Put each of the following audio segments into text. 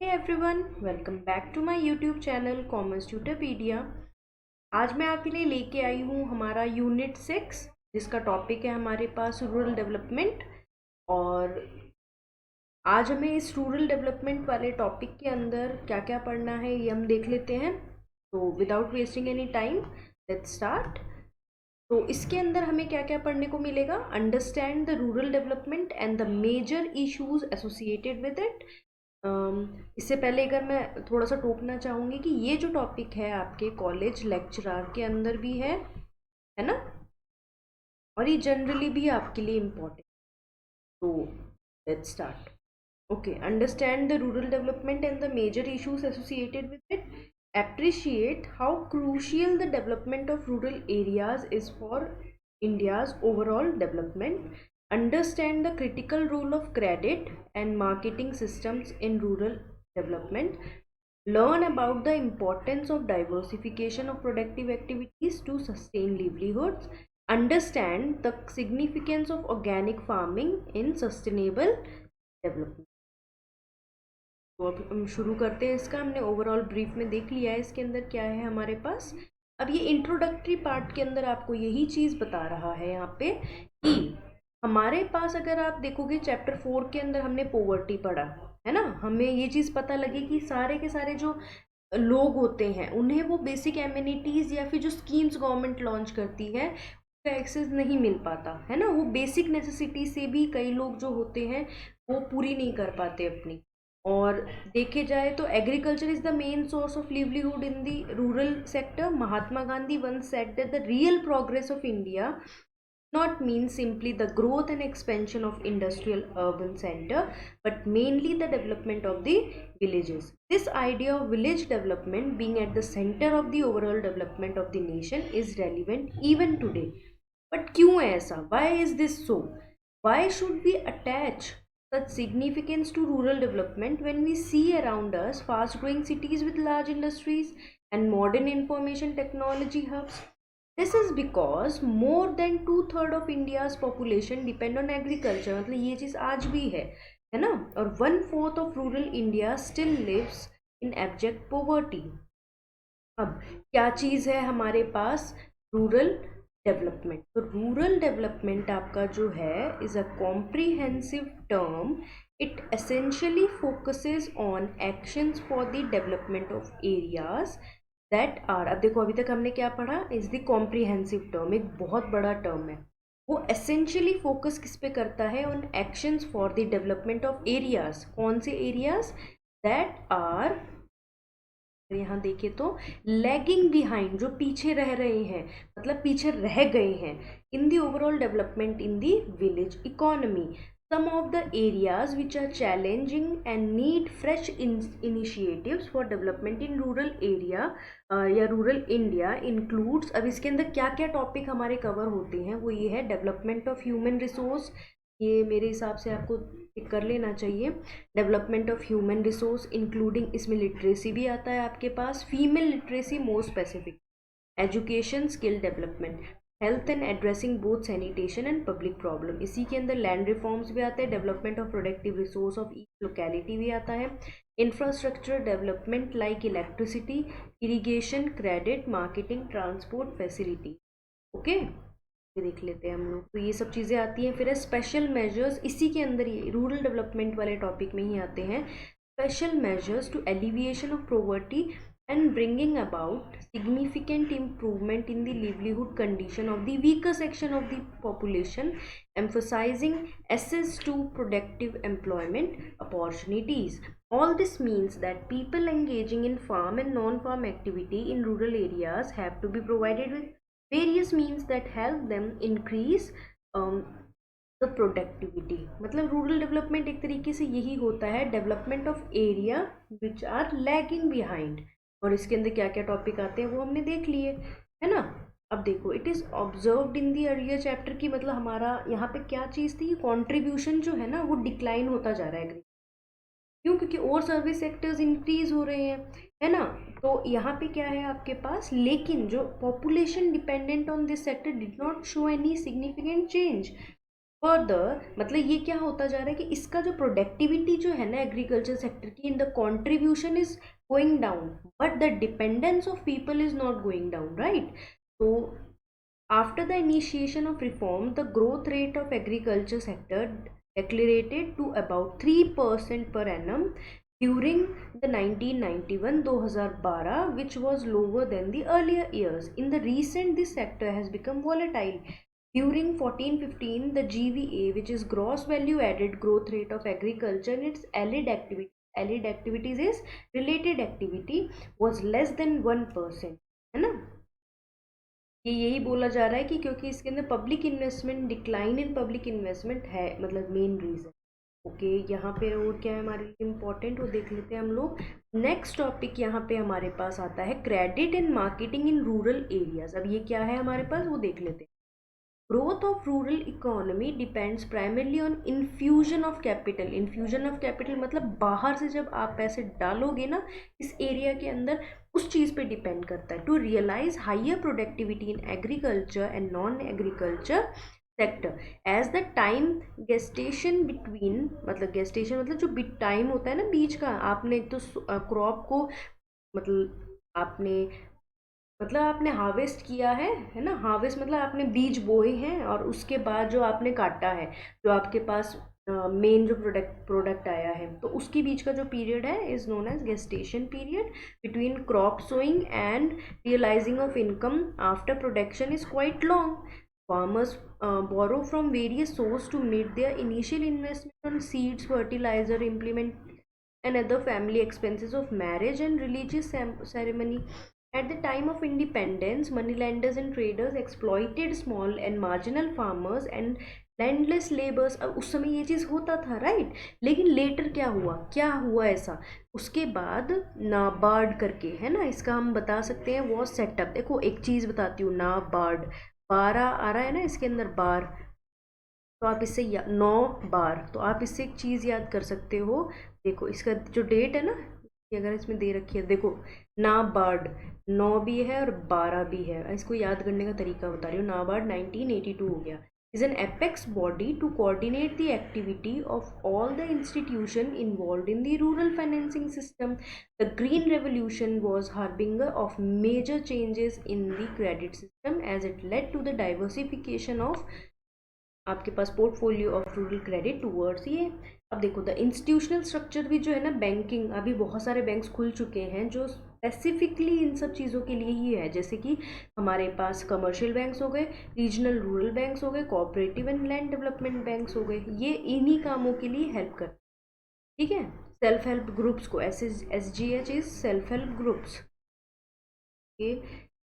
Hey everyone, welcome back to my YouTube channel Commerce Tutorpedia। आज मैं आपके लिए लेके आई हूँ हमारा यूनिट 6 जिसका टॉपिक है हमारे पास रूरल डेवलपमेंट। और आज हमें इस रूरल डेवलपमेंट वाले टॉपिक के अंदर क्या क्या पढ़ना है ये हम देख लेते हैं। तो without wasting any time let's start. तो इसके अंदर हमें क्या क्या पढ़ने को मिलेगा? Understand the rural development and the major issues associated with it. इससे पहले अगर मैं थोड़ा सा टोकना चाहूँगी कि ये जो टॉपिक है आपके कॉलेज लेक्चरर के अंदर भी है ना, और ये जनरली भी आपके लिए इम्पोर्टेंट। तो let's start. Okay, understand the rural development and the major issues associated with it. Appreciate how crucial the development of rural areas is for India's overall development. Understand the critical role of credit and marketing systems in rural development. Learn about the importance of diversification of productive activities to sustain livelihoods. Understand the significance of organic farming in sustainable development. तो अब हम शुरू करते हैं इसका। हमने overall brief में देख लिया है इसके अंदर क्या है हमारे पास। अब ये इंट्रोडक्टरी पार्ट के अंदर आपको यही चीज़ बता रहा है यहाँ पे कि हमारे पास अगर आप देखोगे चैप्टर 4 के अंदर हमने पोवर्टी पढ़ा है ना। हमें ये चीज़ पता लगी कि सारे के सारे जो लोग होते हैं उन्हें वो बेसिक एमिनिटीज़ या फिर जो स्कीम्स गवर्नमेंट लॉन्च करती है उसका एक्सेस नहीं मिल पाता है ना। वो बेसिक नेसेसिटी से भी कई लोग जो होते हैं वो पूरी नहीं कर पाते अपनी। और देखे जाए तो agriculture is the main source of livelihood in the rural sector. Mahatma Gandhi once said that the real progress of India not mean simply the growth and expansion of industrial urban center, but mainly the development of the villages. This idea of village development being at the center of the overall development of the nation is relevant even today. But क्यों है ऐसा? Why is this so? Why should we attach such significance to rural development when we see around us fast growing cities with large industries and modern information technology hubs? This is because more than 2/3 of India's population depend on agriculture। मतलब ये चीज़ आज भी है ना। और 1/4 of rural India still lives in abject poverty। अब क्या चीज़ है हमारे पास? Rural development. तो रूरल डेवलपमेंट आपका जो है is a comprehensive term. It essentially focuses on actions for the development of areas that are. अब देखो अभी तक हमने क्या पढ़ा? इज द कॉम्प्रिहेंसिव टर्म, एक बहुत बड़ा टर्म है। वो एसेंशियली फोकस किस पे करता है? On actions for the development of areas. कौन से एरियाज? दैट आर, यहाँ देखे तो लैगिंग बिहाइंड, जो पीछे रह रहे हैं, मतलब पीछे रह गए हैं in the overall development in the village economy. Some of the areas which are challenging and need fresh initiatives for development in rural area या rural India includes। अब इसके अंदर क्या क्या टॉपिक हमारे कवर होते हैं वो ये है डेवलपमेंट ऑफ ह्यूमन रिसोर्स। ये मेरे हिसाब से आपको टिक कर लेना चाहिए। Development of human resource including, इसमें लिटरेसी भी आता है आपके पास, female literacy more specific, education, skill development, health and addressing both sanitation and public problem. इसी के अंदर लैंड रिफॉर्म्स भी आते हैं, development of productive resource of each locality भी आता है, infrastructure development like electricity, irrigation, credit, marketing, transport facility. Okay, ये देख लेते हैं हम लोग। तो ये सब चीज़ें आती हैं। फिर है स्पेशल मेजर्स, इसी के अंदर ये रूरल डेवलपमेंट वाले टॉपिक में ही आते हैं। Special measures to alleviation of poverty and bringing about significant improvement in the livelihood condition of the weaker section of the population, emphasizing access to productive employment opportunities. All this means that people engaging in farm and non-farm activity in rural areas have to be provided with various means that help them increase the productivity. मतलब rural development एक तरीके से यही होता है, development of area which are lagging behind. और इसके अंदर क्या क्या टॉपिक आते हैं वो हमने देख लिए है ना। अब देखो, it is observed in the earlier chapter की, मतलब हमारा यहाँ पे क्या चीज़ थी? कॉन्ट्रीब्यूशन जो है ना वो डिक्लाइन होता जा रहा है। क्यों? क्योंकि और सर्विस सेक्टर्स इंक्रीज हो रहे हैं है ना। तो यहाँ पे क्या है आपके पास? लेकिन जो population dependent on this sector did not show any significant change. Further मतलब ये क्या होता जा रहा है कि इसका जो प्रोडक्टिविटी जो है ना एग्रीकल्चर सेक्टर की, in the contribution is going down, but the dependence of people is not going down, right? तो after the initiation of reform, the growth rate of agriculture sector accelerated to about 3% per annum during the 1991-2012, which was lower than the earlier years. In the recent, this sector has become volatile. During 14-15, the GVA, which is gross value added growth rate of agriculture, and its allied activities is related activity, was less than 1%, है ना? ये यही बोला जा रहा है कि क्योंकि इसके अंदर public investment, decline in public investment है, मतलब मेन रीज़न। ओके, यहाँ पे और क्या है हमारे लिए इम्पोर्टेंट वो देख लेते हैं हम लोग। नेक्स्ट टॉपिक यहाँ पे हमारे पास आता है credit and marketing in rural areas. अब ये क्या है हमारे पास वो देख लेते हैं। Growth of rural economy depends primarily on infusion of capital. Infusion of capital मतलब बाहर से जब आप पैसे डालोगे ना इस एरिया के अंदर, उस चीज़ पे डिपेंड करता है। To realise higher productivity in agriculture and non agriculture sector as the time gestation between, मतलब गेस्टेशन मतलब जो टाइम होता है ना बीच का, आपने तो क्रॉप को मतलब आपने हार्वेस्ट किया है ना? हार्वेस्ट मतलब आपने बीज बोए हैं और उसके बाद जो आपने काटा है, जो आपके पास मेन जो प्रोडक्ट आया है, तो उसकी बीच का जो पीरियड है is known as gestation period between crop sowing and realising of income after production is quite long. Farmers borrow from various sources to meet their initial investment on seeds, fertilizer, implement and other family expenses of marriage and religious ceremony. At the time of independence, moneylenders and traders exploited small and marginal farmers and landless labours. अब उस समय ये चीज़ होता था, right? लेकिन letter क्या हुआ ऐसा, उसके बाद नाबार्ड करके है ना, इसका हम बता सकते हैं वो सेटअप. देखो एक चीज़ बताती हूँ, नाबार्ड 12 आ रहा है ना इसके अंदर बार, तो आप इससे 9 बार, तो आप इससे एक चीज़ याद कर सकते हो. देखो इसका जो डेट है ना, अगर इसमें दे रखी है, देखो नाबार्ड 9 भी है और 12 भी है. इसको याद करने का तरीका बता रही हूँ. नाबार्ड 1982 हो गया. is an apex body to coordinate the activity of all the institution involved in the rural financing system. The Green Revolution was harbinger of major changes in the credit system as it led to the diversification of आपके पास portfolio of rural credit towards ये. अब देखो the institutional structure भी जो है ना, banking, अभी बहुत सारे बैंक्स खुल चुके हैं जो स्पेसिफिकली इन सब चीज़ों के लिए ही है. जैसे कि हमारे पास कमर्शियल बैंक्स हो गए, रीजनल रूरल बैंक्स हो गए, cooperative and land development banks हो गए. ये इन्हीं कामों के लिए हेल्प करते हैं, ठीक है? सेल्फ हेल्प ग्रुप्स को, SGH is self help groups.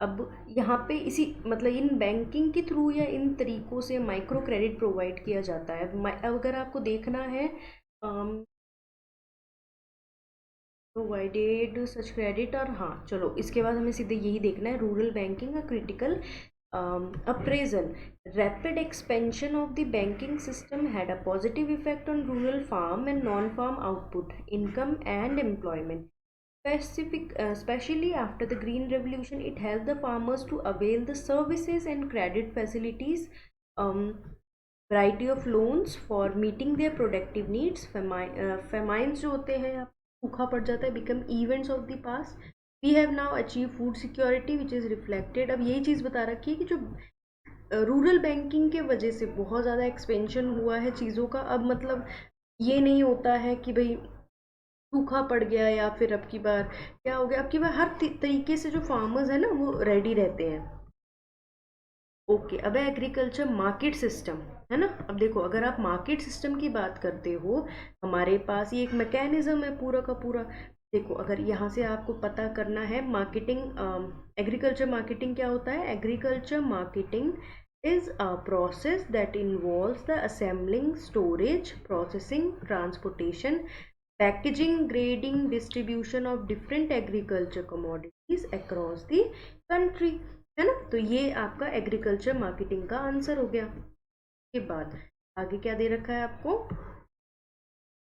अब यहाँ पे इसी मतलब इन बैंकिंग के थ्रू या इन तरीकों से माइक्रो क्रेडिट प्रोवाइड किया जाता है. अगर आपको देखना है प्रोवाइडेड सच क्रेडिट, और हाँ चलो इसके बाद हमें सीधे यही देखना है, रूरल बैंकिंग का critical appraisal. Rapid expansion of the banking system had a positive effect on rural farm and non-farm output, income and employment. Especially after the Green Revolution, it helped the farmers to avail the services and credit facilities, variety of loans for meeting their productive needs. Famines जो होते हैं, सूखा पड़ जाता है, become events of the past. We have now achieved food security which is reflected. अब यही चीज़ बता रखी है कि जो रूरल बैंकिंग के वजह से बहुत ज़्यादा एक्सपेंशन हुआ है चीज़ों का. अब मतलब ये नहीं होता है कि भाई सूखा पड़ गया या फिर अब की बार क्या हो गया, अब की बार हर तरीके से जो फार्मर्स है ना वो रेडी रहते हैं. ओके, अब एग्रीकल्चर मार्केट सिस्टम है ना. अब देखो अगर आप मार्केट सिस्टम की बात करते हो, हमारे पास ये एक मैकेनिज्म है पूरा का पूरा. देखो अगर यहाँ से आपको पता करना है मार्केटिंग, एग्रीकल्चर मार्केटिंग क्या होता है. Agriculture marketing is a process that involves the assembling, storage, processing, transportation, packaging, grading, distribution of different agriculture commodities across the country, है ना. तो ये आपका एग्रीकल्चर मार्केटिंग का आंसर हो गया. के बाद आगे क्या दे रखा है आपको,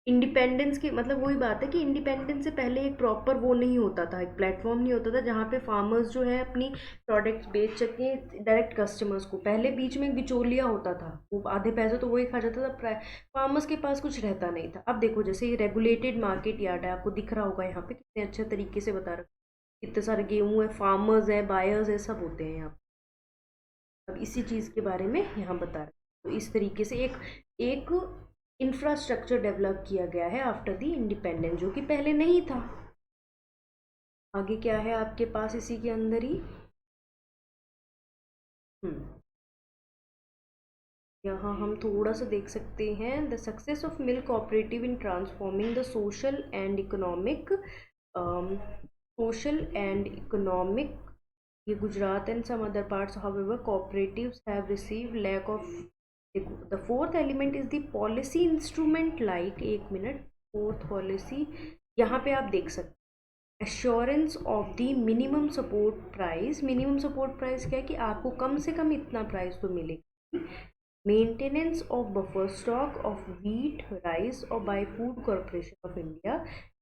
इंडिपेंडेंस की मतलब वही बात है कि इंडिपेंडेंस से पहले एक प्रॉपर वो नहीं होता था, एक प्लेटफॉर्म नहीं होता था जहाँ पे फार्मर्स जो है अपनी प्रोडक्ट्स बेच सके डायरेक्ट कस्टमर्स को। पहले बीच में एक बिचौलिया होता था, वो आधे पैसे तो वही खा जाता था, फार्मर्स के पास कुछ रहता नहीं था। अब देखो जैसे ये रेगुलेटेड मार्केट यार्ड है, आपको दिख रहा होगा यहाँ पे कितने अच्छे तरीके से बता रखा, कितने सारे गेहूँ है, फार्मर्स है, बायर्स है, सब होते हैं यहाँ पे। अब इसी चीज़ के बारे में यहाँ बता रहे हैं। तो इस तरीके से एक एक इंफ्रास्ट्रक्चर डेवलप किया गया है आफ्टर द इंडिपेंडेंस, जो कि पहले नहीं था। आगे क्या है आपके पास इसी के अंदर ही, यहाँ हम थोड़ा सा देख सकते हैं, the success of milk cooperative in transforming the social and economic, ये Gujarat and some other parts, however cooperatives have received lack of, the fourth element is the policy instrument, like एक मिनट, फोर्थ पॉलिसी यहाँ पे आप देख सकते हैं, assurance of the minimum support price. Minimum support price क्या है कि आपको कम से कम इतना प्राइस तो मिलेगा। Maintenance of buffer stock of wheat, rice और by food corporation of India,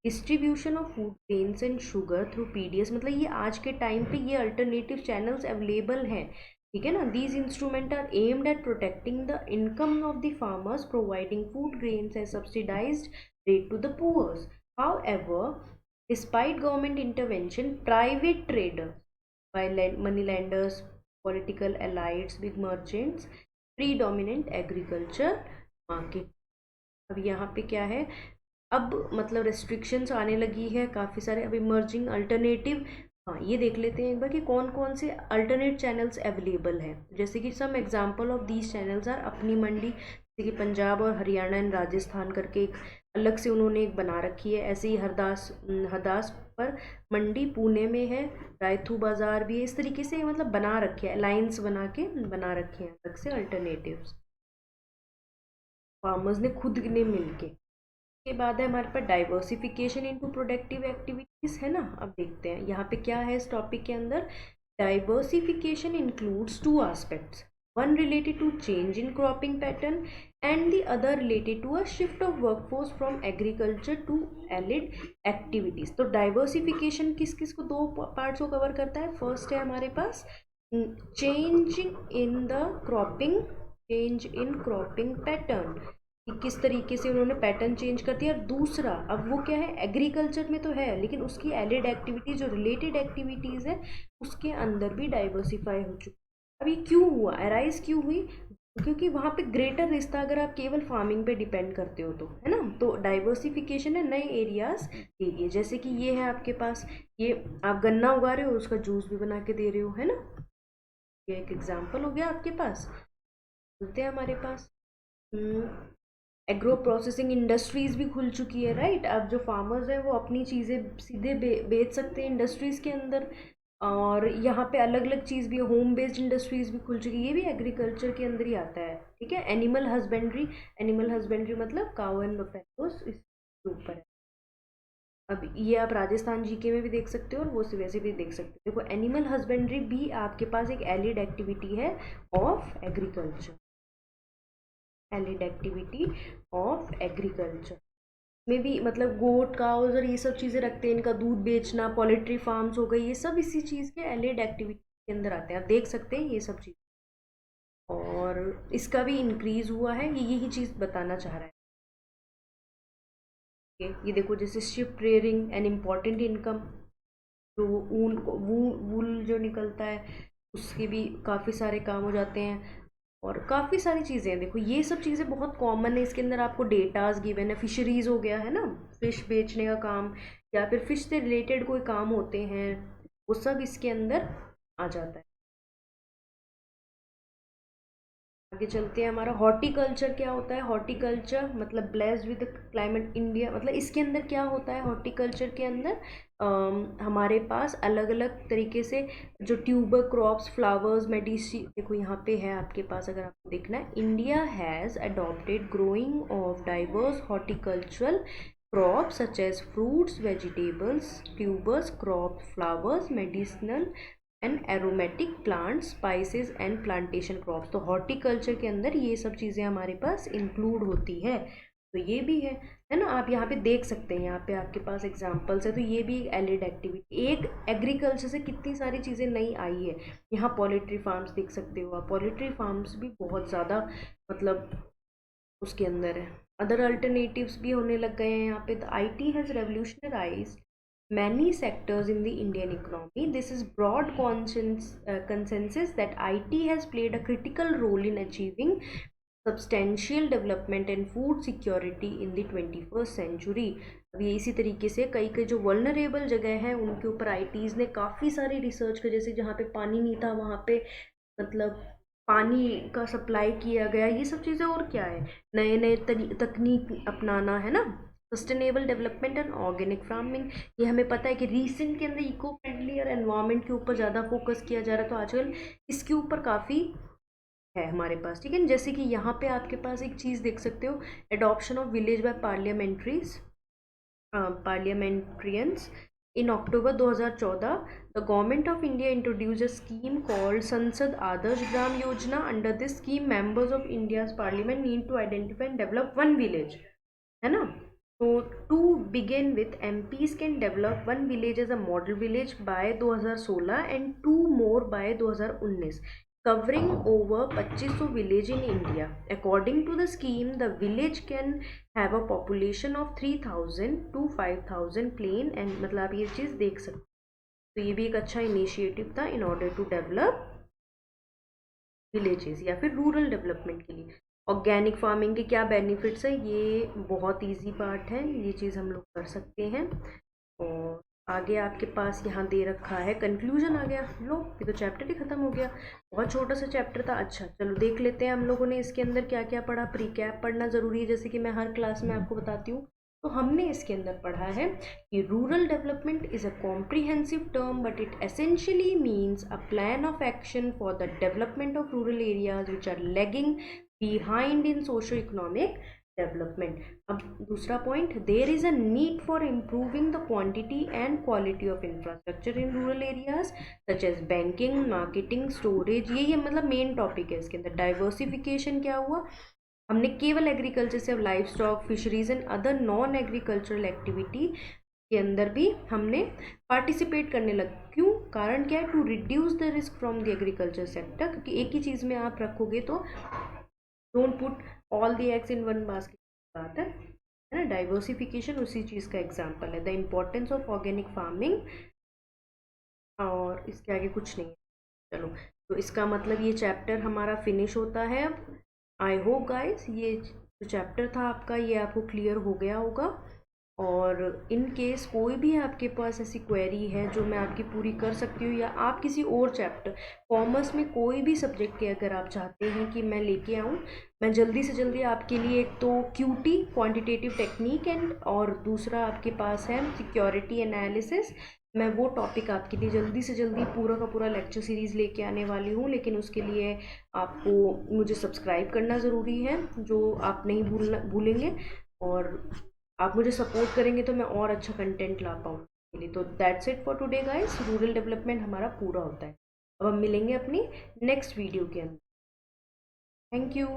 distribution of food grains and sugar through PDS. मतलब ये आज के टाइम पे ये अल्टरनेटिव चैनल्स अवेलेबल हैं, ठीक है ना। These instrument are aimed at protecting the income of the farmers, providing food grains at subsidised rate to the poors. However, despite government intervention, private traders, by money lenders, political elites, big merchants, predominant agriculture market। अब यहाँ पे क्या है, अब मतलब restrictions आने लगी है काफ़ी सारे, अब इमर्जिंग अल्टरनेटिव। हाँ, ये देख लेते हैं एक बार कि कौन कौन से अल्टरनेट चैनल्स अवेलेबल हैं। जैसे कि some example of these channels are Apni Mandi, जैसे कि पंजाब और हरियाणा एंड राजस्थान करके एक अलग से उन्होंने एक बना रखी है। ऐसे ही हरदास पर मंडी पुणे में है, रायथू बाजार भी है। इस तरीके से मतलब बना रखे हैं, लाइन्स बना रखे हैं अलग से अल्टरनेटिव्स, फार्मर्स ने खुद ने मिलके। के बाद है हमारे पास डाइवर्सिफिकेशन इनटू प्रोडक्टिव एक्टिविटीज, है ना। अब देखते हैं यहाँ पे क्या है इस टॉपिक के अंदर। Diversification includes two aspects, one related to change in cropping pattern and the other related to a shift of workforce from agriculture to allied activities। तो डाइवर्सिफिकेशन किस किस को, दो पार्ट्स को कवर करता है। फर्स्ट है हमारे पास change in the cropping, change in cropping pattern, कि किस तरीके से उन्होंने पैटर्न चेंज कर दिया। और दूसरा, अब वो क्या है, एग्रीकल्चर में तो है लेकिन उसकी एलिड एक्टिविटीज जो रिलेटेड एक्टिविटीज़ है उसके अंदर भी डाइवर्सिफाई हो चुकी। अब ये क्यों हुआ, अराइज क्यों हुई, क्योंकि वहाँ पे ग्रेटर रिश्ता अगर आप केवल फार्मिंग पे डिपेंड करते हो तो, है ना। तो डाइवर्सिफिकेशन है नए एरियाज के लिए, जैसे कि ये है आपके पास, ये आप गन्ना उगा रहे हो, उसका जूस भी बना के दे रहे हो, है ना। ये एक एग्जाम्पल हो गया आपके पास। बोलते हैं हमारे पास एग्रो प्रोसेसिंग इंडस्ट्रीज़ भी खुल चुकी है, राइट। अब जो फार्मर्स हैं वो अपनी चीज़ें सीधे बेच सकते हैं इंडस्ट्रीज़ के अंदर। और यहाँ पे अलग अलग चीज़ भी, होम बेस्ड इंडस्ट्रीज़ भी खुल चुकी है, ये भी एग्रीकल्चर के अंदर ही आता है, ठीक है। एनिमल हस्बेंड्री मतलब काउ एंड बफेलोस, इसके ऊपर है। अब ये आप राजस्थान जीके में भी देख सकते हो और वो वैसे भी देख सकते हो। देखो एनिमल हस्बेंड्री भी आपके पास एक एलिड एक्टिविटी है of agriculture, allied activity of agriculture में भी मतलब गोट काउज और ये सब चीज़ें रखते हैं, इनका दूध बेचना, पोल्ट्री फार्म्स हो गई, ये सब इसी चीज़ के एलिड एक्टिविटी के अंदर आते हैं। आप देख सकते हैं ये सब चीज़, और इसका भी इंक्रीज हुआ है, ये यही चीज़ बताना चाह रहा है। ये देखो जैसे ship rearing an important income, जो वूल जो निकलता है उसके भी काफ़ी सारे काम हो जाते हैं, और काफ़ी सारी चीज़ें हैं। देखो ये सब चीज़ें बहुत कॉमन है, इसके अंदर आपको डेटाज गिवन है। फिशरीज़ हो गया, है ना, फिश बेचने का काम या फिर फिश से रिलेटेड कोई काम होते हैं, वो सब इसके अंदर आ जाता है। आगे चलते हैं, हमारा हॉर्टिकल्चर क्या होता है। हॉर्टिकल्चर मतलब ब्लेस्ड विद क्लाइमेट इंडिया, मतलब इसके अंदर क्या होता है हॉर्टिकल्चर के अंदर, हमारे पास अलग अलग तरीके से जो ट्यूबर क्रॉप्स, फ्लावर्स, मेडिसिन, देखो यहाँ पे है आपके पास, अगर आपको देखना है, India has adopted growing of diverse horticultural crops such as fruits, vegetables, tubers crop, flowers, medicinal and aromatic plants, spices and plantation crops. तो हॉर्टिकल्चर के अंदर ये सब चीज़ें हमारे पास इंक्लूड होती है। तो ये भी है ना। आप यहाँ पे देख सकते हैं, यहाँ पे आपके पास एग्जाम्पल्स है। तो ये भी एक एलिड एक्टिविटी, एक एग्रीकल्चर से कितनी सारी चीज़ें नई आई है। यहाँ पोल्ट्री फार्म्स देख सकते हो आप, पोल्ट्री फार्म्स भी बहुत ज़्यादा मतलब उसके अंदर है। अदर अल्टरनेटिव्स भी होने लग गए हैं यहाँ पे। The IT has revolutionised many sectors in the Indian economy. This is broad consensus that IT has played a critical role in achieving substantial development and food security in the 21st century. अब ये इसी तरीके से कई कई जो vulnerable जगह हैं उनके ऊपर ITs ने काफ़ी सारी रिसर्च कर, जैसे जहाँ पे पानी नहीं था वहाँ पे मतलब पानी का सप्लाई किया गया, ये सब चीज़ें। और क्या है, नए नए तकनीक अपनाना, है ना। Sustainable development and organic farming, ये हमें पता है कि रीसेंट के अंदर इको फ्रेंडली और एनवायरनमेंट के ऊपर ज़्यादा फोकस किया जा रहा है। तो आजकल इसके ऊपर काफ़ी है हमारे पास, ठीक है। जैसे कि यहाँ पे आपके पास एक चीज़ देख सकते हो, adoption of village by parliamentarians. In October 2014, the Government of India introduced a scheme called Sansad Adarsh Gram Yojana. Under this scheme, members of India's parliament need to identify and develop one village, है ना। तो to begin with, MPs can develop one village as a model village by 2016 and 2 more by 2019, covering over 2500 village in India. According to the scheme, the village can have a population of 3000 to 5000 plain and मतलब आप ये चीज़ देख सकते हो। तो ये भी एक अच्छा इनिशिएटिव था in order to develop villages या फिर रूरल डेवलपमेंट के लिए। ऑर्गेनिक फार्मिंग के क्या बेनिफिट्स है, ये बहुत इजी पार्ट है, ये चीज़ हम लोग कर सकते हैं। और आगे आपके पास यहाँ दे रखा है, कंक्लूजन आ गया। लो, ये तो चैप्टर ही ख़त्म हो गया, बहुत छोटा सा चैप्टर था। अच्छा चलो देख लेते हैं हम लोगों ने इसके अंदर क्या क्या पढ़ा। प्रीकैप पढ़ना ज़रूरी है, जैसे कि मैं हर क्लास में आपको बताती हूँ। तो हमने इसके अंदर पढ़ा है कि rural development is a comprehensive term but it essentially means a plan of action for the development of rural areas which are lagging behind in socio economic development. अब दूसरा point, there is a need for improving the quantity and quality of infrastructure in rural areas such as banking, marketing, storage. ये मतलब main topic है इसके अंदर। Diversification क्या हुआ, हमने केवल एग्रीकल्चर से अब life stock, fisheries and other non agricultural activity के अंदर भी हमने पार्टिसिपेट करने लग। क्यों, कारण क्या है, to reduce the risk from the agriculture sector. क्योंकि एक ही चीज़ में आप रखोगे तो don't put all the eggs in one basket, बात है ना। डाइवर्सिफिकेशन उसी चीज़ का एग्जाम्पल है। The importance of organic farming, और इसके आगे कुछ नहीं है। चलो, तो इसका मतलब ये चैप्टर हमारा फिनिश होता है अब। आई होप गाइस ये जो चैप्टर था आपका ये आपको क्लियर हो गया होगा। और इन केस कोई भी आपके पास ऐसी क्वेरी है जो मैं आपकी पूरी कर सकती हूँ, या आप किसी और चैप्टर, कॉमर्स में कोई भी सब्जेक्ट के अगर आप चाहते हैं कि मैं लेके आऊँ, मैं जल्दी से जल्दी आपके लिए, एक तो QT क्वांटिटेटिव टेक्निक एंड, और दूसरा आपके पास है सिक्योरिटी एनालिसिस, मैं वो टॉपिक आपके लिए जल्दी से जल्दी पूरा का पूरा लेक्चर सीरीज़ लेके आने वाली हूँ। लेकिन उसके लिए आपको मुझे सब्सक्राइब करना ज़रूरी है, जो आप नहीं भूलेंगे, और आप मुझे सपोर्ट करेंगे तो मैं और अच्छा कंटेंट ला पाऊँ। तो that's it for today guys. Rural development हमारा पूरा होता है। अब हम मिलेंगे अपनी नेक्स्ट वीडियो के अंदर। Thank you.